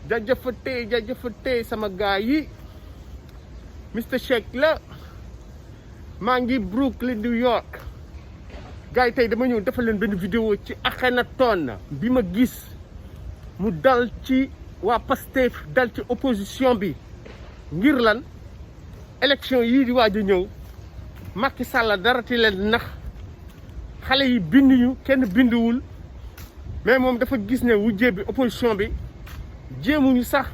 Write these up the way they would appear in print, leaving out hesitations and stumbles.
jaajëfatee sama gars yi Mister Shake la maa ngi Brooklyn New York gars yi tey dama ñëw defal leen benn vidéo ci Akhenaton bi ma gis mu dal ci waa Pastef dal ci opposition bi ngir lan élection yii di waaj a ñëw Macky Sall dara ti leen nax xale yi binduñu kenn binduwul mais moom dafa gis ne wujjee bi opposition bi jéemuñu sax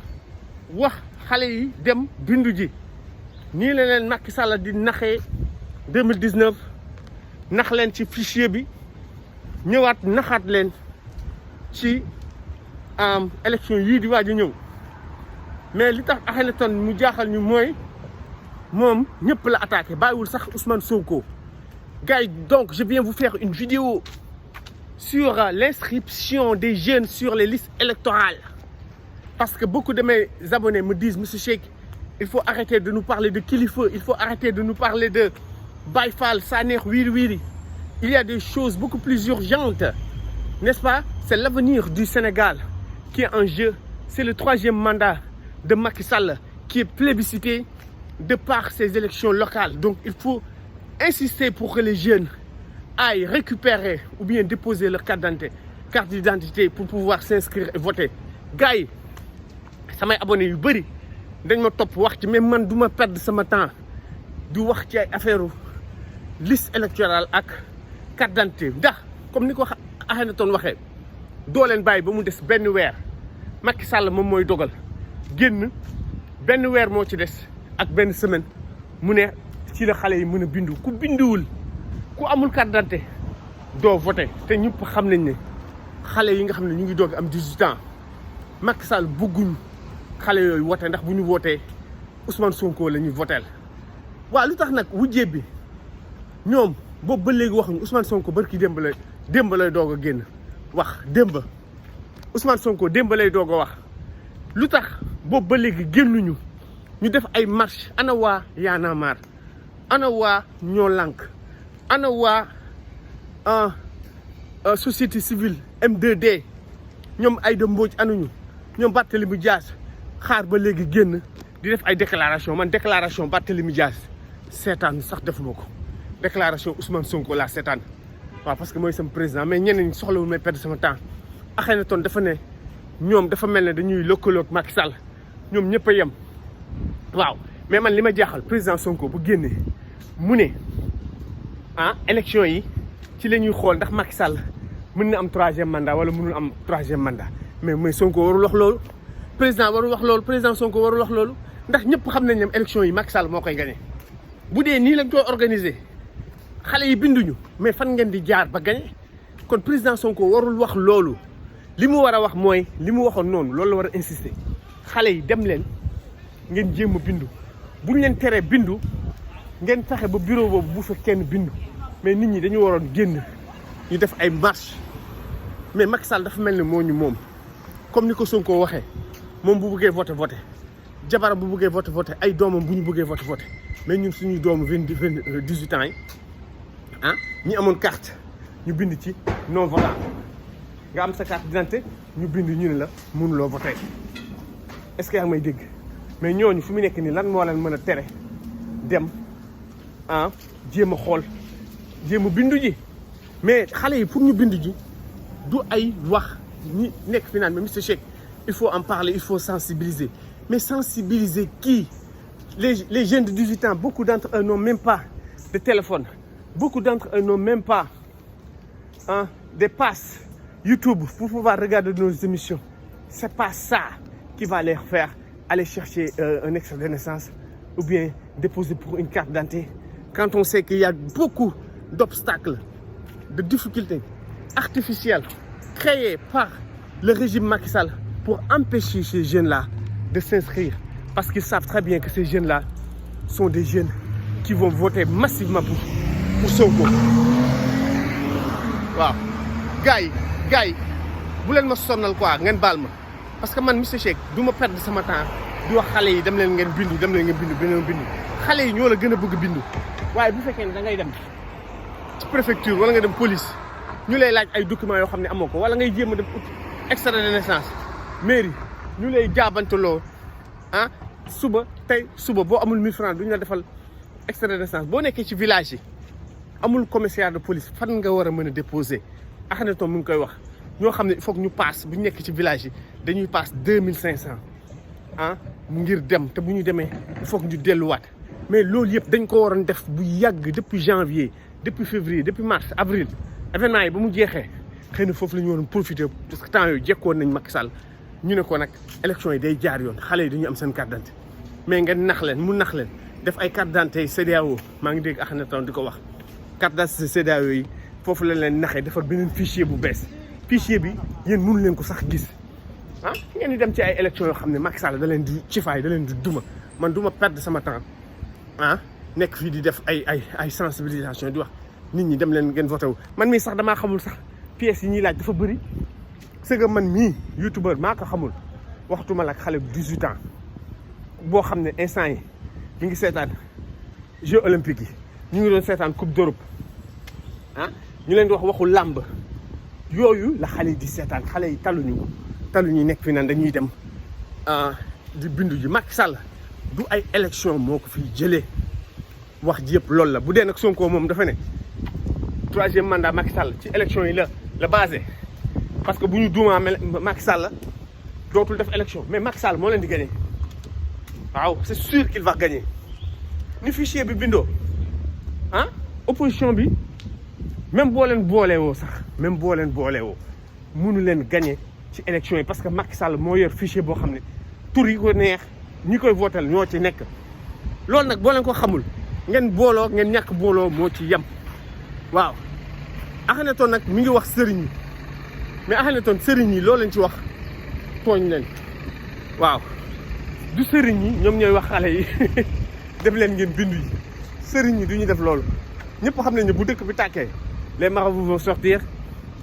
wax xale yi dem bindu ji nii la leen Macky Sall di naxee 2019 nax leen ci fichier bi ñëwaat naxaat leen ci élection yii di waaj a ñëw mais li tax Akhenaton mu jaaxal ñu mooy moom ñëpp la attaqué bàyyiwul sax Ousmane Sonko gars yi. Donc je viens vous faire une vidéo sur l'inscription des jeunes sur les listes électorales parce que beaucoup de mes abonnés me disent Monsieur Shake, il faut arrêter de nous parler de Kilifeu, il faut arrêter de nous parler de Baye Fall, Sanex, Wiri Wiri. Il y a des choses beaucoup plus urgentes, n'est-ce pas? C'est l'avenir du Sénégal qui est en jeu. C'est le 3e mandat de Macky Sall qui est plébiscité de par ces élections locales. Donc il faut insister pour que les jeunes aillent récupérer ou bien déposer leur carte d'identité pour pouvoir s'inscrire et voter. Gars yi samay abonnés yu bëri dañ ma topp wax ci mais man du ma perdre sama temps du wax ci ay affaire liste électorale ak carte d'identité ndax comme ni ko Akhenaton waxee doo leen bàyyi ba mu des benn weer Macky Sall moom mooy dogal génn benn weer moo ci des ak benn semaine mu ne ci la xale yi mën a bindu ku binduwul ku amul carte d'identité doo voté te ñëpp xam nañ ne xale yi nga xam ne ñu ngi doog am 18 ans Macky Sall bëgguñ xale yooyu voté ndax bu ñu voté Ousmane Sonko la ñuy voteel. waaw lu tax nag wujjee bi ñoom boobu ba léegi waxuñu Ousmane Sonko barki démb lay doog a génn wax démb Ousmane Sonko démb lay doog a wax lu tax boobu ba léegi génnuñu ñu def ay marche ana waa Y'en a marre ana waa ñoo lànk ana waa société civile M2D ñoom Aïda Mbodj anuñu ñoom Barthélémy Dias xaar ba léegi génn di def ay déclaration man déclaration Barthélémy Dias seetaan sax defuma ko déclaration Ousmane Sonko laa seetaan waaw parce que mooy sama président mais ñeneen ñi soxlawul may perdre sama temps. Akhenaton dafa ne ñoom dafa mel ne dañuy lëkkaloo ak Macky Sall ñoom ñëpp a yem waaw mais man li ma jaaxal président Sonko bu génnee mu ne élection yi ci la ñuy xool ndax Macky Sall mën na am 3e mandat wala mënul am 3e mandat mais mooy Sonko warul wax loolu président warul wax loolu président Sonko warul wax loolu ndax ñëpp xam nañ ne élection yi Macky Sall moo koy gagné. bu dee nii lañ koy organiser xale yi binduñu mais fan ngeen di jaar ba gagné kon président Sonko warul wax loolu li mu war a wax mooy li mu waxoon noonu loolu la war a insister xale yi dem leen ngeen jéem a bindu buñ leen teree bindu ngeen fexe ba bureau boobu bu fa kenn bindu mais nit ñi dañu waroon génn ñu def ay marche mais Macky Sall dafa mel ne moo ñu moom comme ni ko Sonko waxee moom bu bëggee voté jabaram bu bëggee voté ay doomam bu ñu bëggee voté mais ñun suñuy doomu 18 ans yi ñi amoon carte ñu bind ci non votant nga am sa carte d'identité ñu bind ñu ne la mënuloo voté est-ce que yaa ngi may dégg mais ñooñu fu mu nekk nii lan moo leen mën a tere dem jéem a xool jéem a bindu ji mais xale yi pour ñu bindu ji du ay wax ñi nekk fi naan mais Mister Shake il faut en parler il faut sensibiliser mais sensibiliser qui les jeunes de 18 ans beaucoup d'entre eux n'ont même pas de téléphone beaucoup d'entre eux n'ont même pas des passes YouTube pour pouvoir regarder nos émissions. C'est pas ça qui va les faire aller chercher un extrait de naissance ou bien déposer pour une carte d'identité quand on sait qu'il y a beaucoup d'obstacles, de difficultés artificielles créées par le régime Macky Sall pour empêcher ces jeunes-là de s'inscrire parce qu'ils savent très bien que ces jeunes-là sont des jeunes qui vont voter massivement pour Sonko. waaw gars yi bu leen ma sonnal quoi ngeen baal ma parce que man Mister Shake du ma perdre sama temps di wax xale yi dem leen ngeen bindu xale yi ñoo la gën a bëgg bindu waaye bu fekkee ne da ngay dem ci préfecture wala nga dem police ñu lay laaj ay documents yoo xam ne amoo ko wala ngay jéem a dem ut extrait de naissance mairie ñu lay jaabantaloo ah suba boo amul 1000 francs duñu la defal extrait de naissance boo nekkee ci village yi amul commissariat de police fan nga war a mën a déposer Akhenaton mu ngi koy wax ñoo xam ne il faut que ñu passe bu ñu nekk ci village yi dañuy passe 2500 ah ngir dem te bu ñu demee il faut que ñu delluwaat mais loolu yëpp dañ ko waroon def bu yàgg depuis janvier depuis février depuis mars avril événement yi ba mu jeexee xëy na foofu la ñu waroon profiter parce que temps yooyu jekkoon nañ Macky Sall ñu ne ko nag élection yi day jaar yoon xale yi dañu am seen carte d'identité mais ngeen nax leen def ay carte d'identité CEDEAO maa ngi dégg Akhenaton di ko wax carte d'identité CEDEAO yi foofu lañ leen naxee defar beneen fichier bu bees fichier bi yéen mënu leen ko sax gis ah ngeen di dem ci ay élections yoo xam ne Macky Sall da leen di cifaay da leen di duma man duma perdre sama temps ah nekk fii di def ay sensibilisation di wax nit ñi dem leen ngeen voté wu man mii sax damaa xamul sax pièces yi ñuy laaj dafa bëri c'est que man mii youtubeur maa ko xamul waxtuma la ak xale bu 18 ans boo xam ne instant yi ñu ngi seetaan Jeux olympiques yi ñu ngi doon seetaan coupe d'Europe ah ñu leen di wax waxu làmb yooyu la xale yi di seetaan xale yi taluñu nekk fi naan dañuy dem di bindu ji Macky Sall du ay élection moo ko fi jëlee wax ji yëpp loolu la bu dee nag Sonko moom dafa ne 3e mandat Macky Sall ci élection yi la basé parce que bu ñu duumaa Macky Sall dootul def élection mais Macky Sall moo leen di gagné waaw c'est sûr qu'il va gagner ni fichier bi bindoo ah opposition bi même boo leen boolee woo mënu leen gagné ci élection yi parce que Macky Sall moo yor fichier boo xam ne tur yi ko neex ñi koy votel ñoo ci nekk loolu nag boo leen ko xamul ngeen booloo ngeen ñàkk booloo moo ci yem waaw Akhenaton nag mi ngi wax sëriñ yi mais Akhenaton sëriñ yi loolu leen ci wax tooñ leen waaw du sëriñ yi ñoom ñooy wax xale yi def leen ngeen bindu yi sëriñ yi du ñu def loolu ñëpp xam nañ ne bu dëkk bi tàkkee les marabouts vont sortir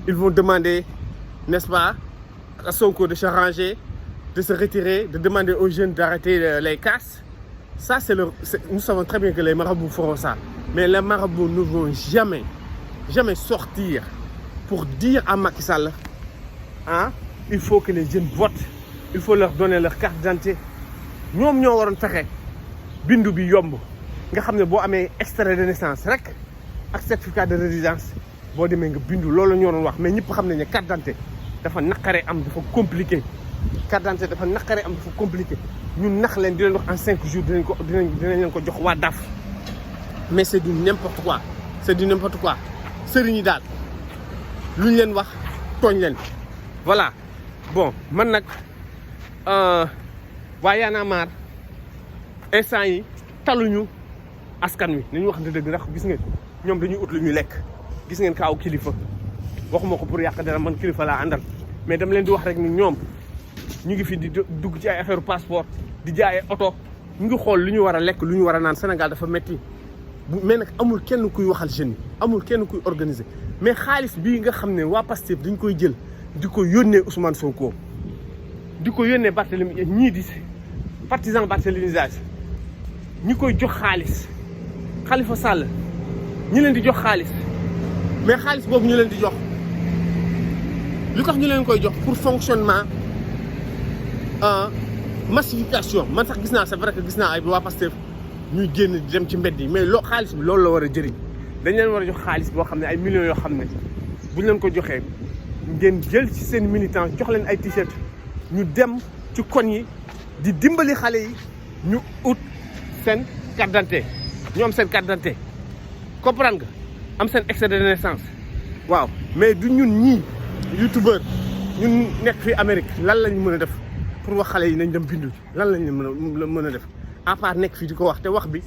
ils vont demander n'est-ce pas à Sonko de se ranger de se retirer de demander aux jeunes d'arrêter les casses ça nous savons très bien que les marabouts feront ça mais les marabouts ne vont jamais sortir pour dire à Macky Sall ah il faut que les jeunes votent il faut leur donner leur carte d'identité ñoom ñoo waroon fexe bindu bi yomb nga xam ne boo amee extrait de naissance rek ak certificat de résidence boo demee nga bindu loolu la ñu waroon wax mais ñëpp xam nañ ne carte d'identité dafa naqare am dafa compliqué carte d'identité dafa naqare am dafa compliqué ñun nax leen di leen wax en 5 jours dinañ leen ko jox waa DAF mais c'est du n'importe quoi sëriñ yi daal lu ñu leen wax tooñ leen voilà bon man nag waa Y'en a marre instant yi taluñu askan wi nañu wax dëgg ndax gis ngeen ñoom dañuy ut lu ñu lekk gis ngeen kaaw kilifa waxuma ko pour yàq dara man kilifa laa àndal mais dama leen di wax rek ni ñoom ñu ngi fi di dugg ci ay affaire passeport di jaay oto ñu ngi xool lu ñu war a lekk lu ñu war a naan Sénégal dafa metti mais nag amul kenn kuy waxal jeunes yi amul kenn kuy organiser mais xaalis bii nga xam ne waa Pastef dañ koy jël di ko yónnee Ousmane Sonko di ko yónnee Barthélémy ñii di partisan Barthélémy Dias ñi koy jox xaalis Khalifa Sall ñi leen di jox xaalis mais xaalis boobu ñu leen di jox lu tax ñu leen koy jox pour fonctionnement massification man sax gis naa c'est vrai que gis naa ay waa Pastef ñuy génn di dem ci mbedd yi mais xaalis bi loolu la war a jëriñ dañ leen war a jox xaalis boo xam ne ay millions yoo xam ne buñ leen ko joxee ngeen jël ci seen militants jox leen ay t-shirt ñu dem ci koñ yi di dimbali xale yi ñu ut seen carte d'identité ñu am seen carte d'identité comprendre nga am seen extrait de naissance waaw mais du ñun ñii youtubeur ñun nekk fii Amérique lan lañ mën a def pour wax xale yi nañ dem bindu lan lañ mën a def à part nekk fii di ko wax te wax bi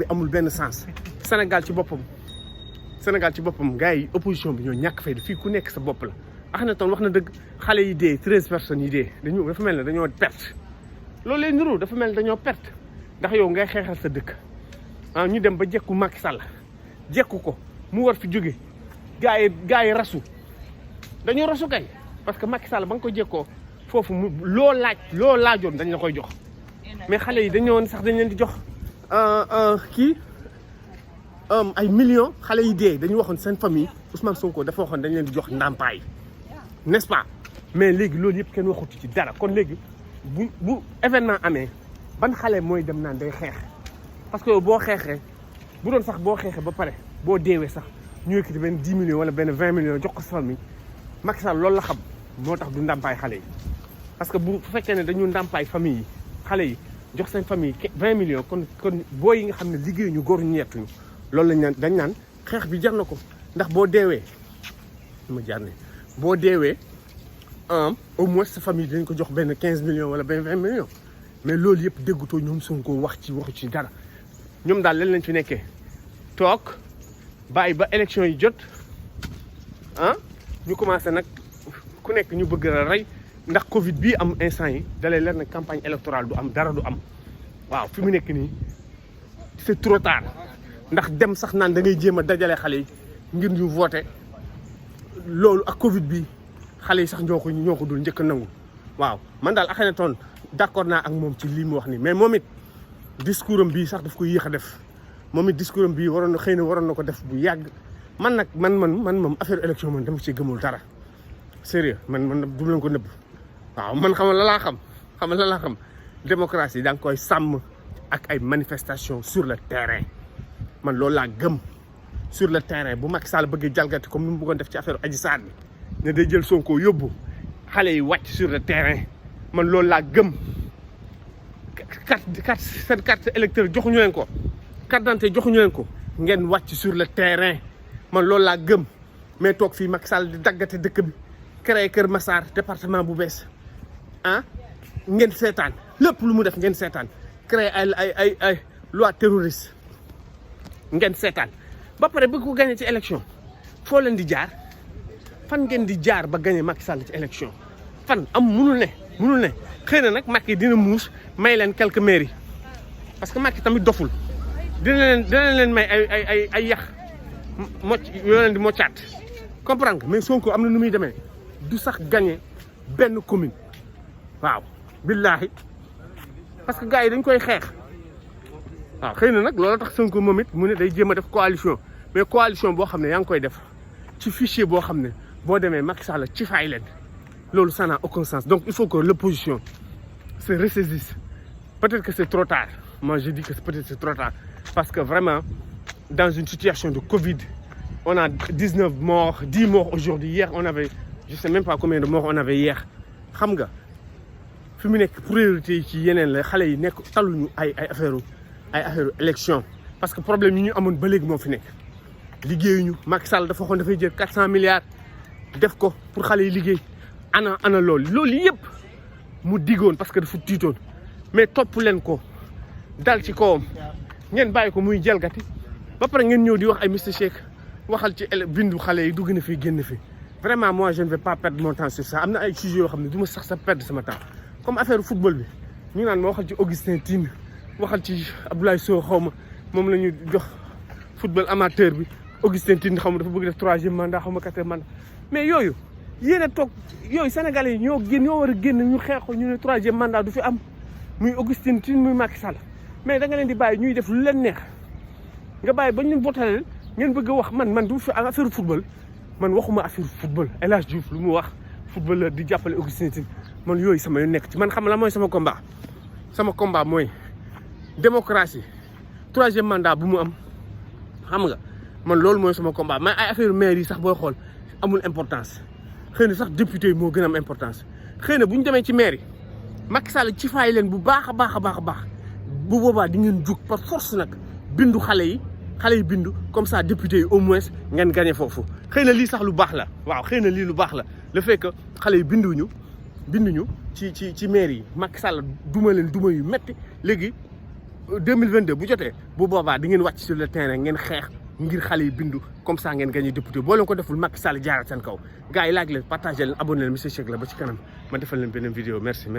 amul benn sens Sénégal ci boppam gars yi opposition bi ñoo ñàkk fay fii ku nekk sa bopp la Akhenaton wax na dëgg xale yi dee 13 personnes yi dee dafa mel ne dañoo perte loolu lay niru dafa mel ne dañoo perte ndax yow ngay xeexal sa dëkk ñu dem ba jekku Macky Sall jekku ko mu war fi jóge gars yi rasu dañoo rasu kay parce que Macky Sall ba nga ko jekkoo foofu loo laajoon dañ la koy jox mais xale yi dañoo woon sax dañ leen di jox ay millions xale yi dee dañu waxoon seen famille Ousmane Sonko dafa waxoon dañ leen di jox ndàmpaay n'est-ce pas mais léegi loolu yëpp kenn waxutu ci dara kon léegi bu événement amee ban xale mooy dem naan day xeex parce que boo xeexee bu doon sax boo xeexee ba pare boo deewee sax ñu yëkkati benn 10 millions wala benn 20 millions jox ko sa famille Macky Sall loolu la xam moo tax du ndàmpaay xale yi parce que bu fekkee ne dañu ndàmpaay famille yi xale yi jox seen famille 20 millions kon boo yi nga xam ne liggéey ñu góor ñu ñettuñu loolu lañ naan dañ naan xeex bi jar na ko ndax boo deewee ma jar ne boo deewee au moins sa famille dañ ko jox benn 15 millions wala benn 20 millions mais loolu yëpp déggutoo ñoom Sonko waxu ci dara ñoom daal leen lañ fi nekkee toog bàyyi ba élection yi jot ñu commencé nag ku nekk ñu bëgg a rey ndax Covid bii am instant yi dalay leer na campagne électorale du am dara du am waaw fi mu nekk nii c'est trop tard ndax dem sax naan da ngay jéem a dajale xale yi ngir ñu voté loolu ak Covid bi xale yi sax ñoo ko dul njëkk a nangu waaw man daal Akhenaton d'accord naa ak moom ci lii mu wax nii mais moom it discours am bii sax daf ko yéex a def moom it discours am bii xëy na waroon na ko def bu yàgg man nag man moom affaire élection man dama ci gëmul dara sérieux man du leen ko nëbb waaw man xam la laa xam démocratie da nga koy sàmm ak ay manifestations sur le terrain man loolu laa gëm sur le terrain bu Macky Sall bëggee jalgati comme ni mu bëggoon def ci affaire Adji Sarr bi ne day jël Sonko yóbbu xale yi wàcc sur le terrain man loolu laa gëm seen carte électeur joxuñu leen ko carte d'identité joxuñu leen ko ngeen wàcc sur le terrain man loolu laa gëm mais toog fii Macky Sall di daggate dëkk bi créé Kër Massar département bu bees ngeen seetaan lépp lu mu def ngeen seetaan créé ay loi terroriste ngeen seetaan ba pare bëgg ko gagné ci élection foo leen di jaar fan ngeen di jaar ba gagné Macky Sall ci élection fan munul ne xëy na nag Macky dina muus may leen quelques mairies parce que Macky tamit doful dina leen may ay yax yoo leen di moccaat comprendre nga mais Sonko am na nu muy demee du sax gagné benn commune waaw billaahi parce que gars yi dañ koy xeex waaw xëy na nag loolu tax Sonko moom it mu ne day jéem a def coalition mais coalition boo xam ne yaa ngi koy def ci fichier boo xam ne boo demee Macky Sall ci fay leen loolu ça n'a aucun sens donc il faut que l'opposition se ressaisisse peut-être que c'est trop tard moi je dis que peut-être c'est trop tard parce que vraiment dans une situation de Covid on a 19 morts 10 morts aujourd'hui hier on avait je sais même pas combien de morts on avait hier xam nga fi mu nekk priorité yi ci yeneen la xale yi nekk taluñu ay affaire élection parce que problème yi ñu amoon ba léegi moo fi nekk liggéeyuñu Macky Sall dafa waxoon dafay jël 400 milliards def ko pour xale yi liggéey ana loolu yëpp mu diggoon parce que dafa tiitoon mais topp leen ko dal ci kawam ngeen bàyyi ko muy jalgati ba pare ngeen ñëw di wax ay Mister Shake waxal ci bindu xale yi dugg na fi génn fi vraiment moi je ne vais pas perdre mon temps sur ça am na ay sujets yoo xam ne du ma sax perdre sama temps comme affaire football bi ñu naan ma waxal ci Augustin Tine waxal ci Abdoulaye Sow xaw ma moom la ñu jox football amateur bi Augustin Tine xaw ma dafa bëgg def 3e mandat xaw ma 4e mandat mais yooyu yéen a toog yooyu Sénégalais yi ñoo war a génn ñu xeexoo ñu ne 3e mandat du fi am muy Augustin Tine muy Macky Sall mais da nga leen di bàyyi ñuy def lu leen neex nga bàyyi ba ñu voté ngeen bëgg a wax man du fi affaire football man waxuma affaire football El Hadj Diouf lu mu wax footballeur di jàppale Augustin Tine man yooyu sama yu nekk ci man xam la mooy sama combat mooy démocratie 3e mandat bu mu am xam nga man loolu mooy sama combat mais ay affaire maire yi sax booy xool amul importance xëy na sax député yi moo gën a am importance xëy na bu ñu demee ci maire yi Macky Sall ci faay leen bu baax a baax bu boobaa di ngeen jug par force nag bindu xale yi bindu comme ça député yi au moins ngeen gagné foofu xëy na lii sax lu baax la waaw xëy na lii lu baax la le fait que xale yi binduñu ci maire yi Macky Sall duma leen duma yu metti léegi 2022 bu jotee bu boobaa di ngeen wàcc sur le terrain ngeen xeex ngir xale yi bindu comme ça ngeen gagné député boo leen ko deful Macky Sall jaaral seen kaw gars yi laaj leen partagé leen abonné leen Mister Shake la ba ci kanam ma defal leen beneen vidéo merci